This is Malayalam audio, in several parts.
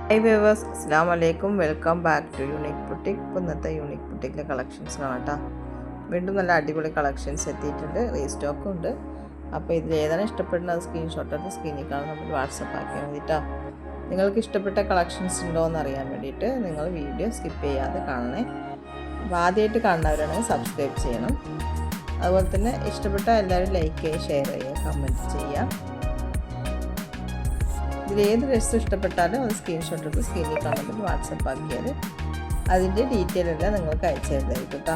Hi viewers, Assalamu alaikum. Welcome back to Unique Boutique. ഇന്നത്തെ യൂണിക് ബുട്ടിക്കിലെ കളക്ഷൻസ് കാണാം. വീണ്ടും നല്ല അടിപൊളി കളക്ഷൻസ് എത്തിയിട്ടുണ്ട്, റീസ്റ്റോക്കും ഉണ്ട്. അപ്പോൾ ഇതിൽ ഏതാണ് ഇഷ്ടപ്പെടുന്നത് സ്ക്രീൻഷോട്ട് എടുത്ത് സ്ക്രീനിൽ കാണുന്ന നമ്മൾ വാട്സപ്പ് ആക്കിയാൽ മതി കേട്ടോ. നിങ്ങൾക്ക് ഇഷ്ടപ്പെട്ട കളക്ഷൻസ് ഉണ്ടോ എന്ന് അറിയാൻ വേണ്ടിയിട്ട് നിങ്ങൾ വീഡിയോ സ്കിപ്പ് ചെയ്യാതെ കാണണേ. അപ്പോൾ ആദ്യമായിട്ട് കാണുന്നവരാണെങ്കിൽ സബ്സ്ക്രൈബ് ചെയ്യണം. അതുപോലെ തന്നെ ഇഷ്ടപ്പെട്ട എല്ലാവരും ലൈക്ക് ചെയ്യുക, ഷെയർ ചെയ്യുക, കമൻറ്റ് ചെയ്യുക. ഇതിൽ ഏത് ഡ്രസ്സ് ഇഷ്ടപ്പെട്ടാലും അത് സ്ക്രീൻഷോട്ട് എടുത്ത് സ്ക്രീനിൽ കാണുമ്പോൾ വാട്സപ്പ് ആക്കിയാൽ അതിൻ്റെ ഡീറ്റെയിൽ എല്ലാം നിങ്ങൾക്ക് അയച്ചു തരുന്നതായിരിക്കും കേട്ടോ.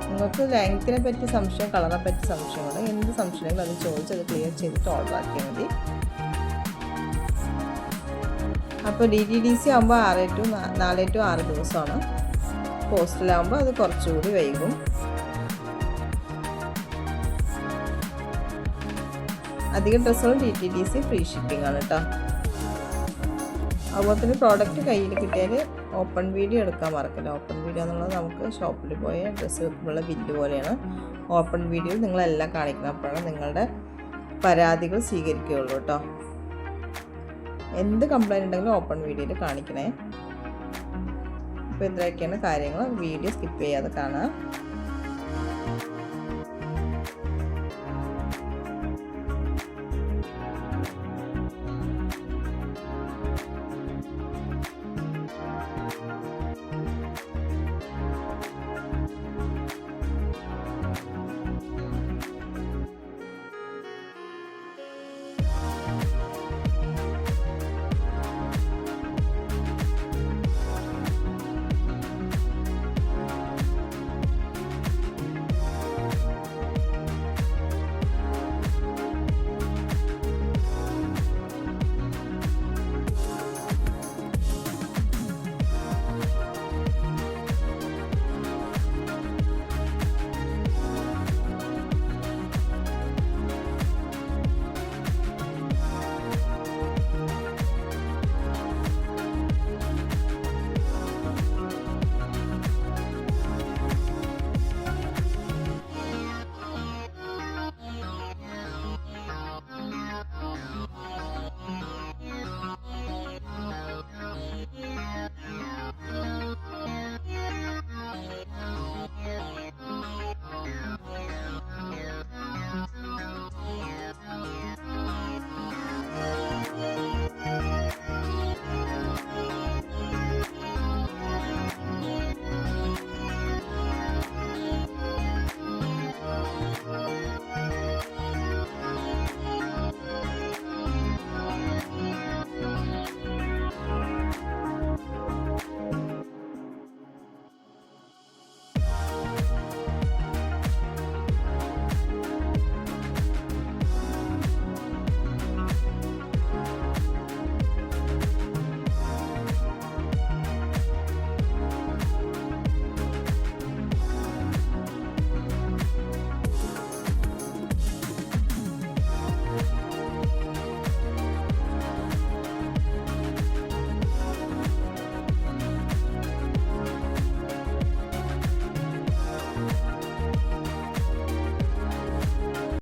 നിങ്ങൾക്ക് ലെങ്ത്തിനെ പറ്റി സംശയം, കളറിനെ പറ്റി സംശയങ്ങൾ, എന്ത് സംശയങ്ങളും അത് ചോദിച്ച് അത് ക്ലിയർ ചെയ്തിട്ട് ഓർഡർ ആക്കിയാൽ മതി. അപ്പോൾ DTDC ആകുമ്പോൾ 4 to 6 ദിവസമാണ്. പോസ്റ്റലാകുമ്പോൾ അത് കുറച്ചുകൂടി വൈകും. അധികം ഡ്രസ്സുകൾ DTDC ഫ്രീ ഷിപ്പിംഗ് ആണ് കേട്ടോ. അതുപോലെ തന്നെ പ്രോഡക്റ്റ് കയ്യിൽ കിട്ടിയാൽ ഓപ്പൺ വീഡിയോ എടുക്കാൻ മറക്കില്ല. ഓപ്പൺ വീഡിയോ എന്നുള്ളത് നമുക്ക് ഷോപ്പിൽ പോയ ഡ്രസ്സ് വെക്കുമ്പോഴുള്ള ബില്ല് പോലെയാണ്. ഓപ്പൺ വീഡിയോയിൽ നിങ്ങളെല്ലാം കാണിക്കണം. അപ്പോഴാണ് നിങ്ങളുടെ പരാതികൾ സ്വീകരിക്കുകയുള്ളൂ കേട്ടോ. എന്ത് കംപ്ലൈൻറ്റ് ഉണ്ടെങ്കിലും ഓപ്പൺ വീഡിയോയിൽ കാണിക്കണേ. അപ്പോൾ ഇത്രയൊക്കെയാണ് കാര്യങ്ങൾ. വീഡിയോ സ്കിപ്പ് ചെയ്യാതെ കാണാം.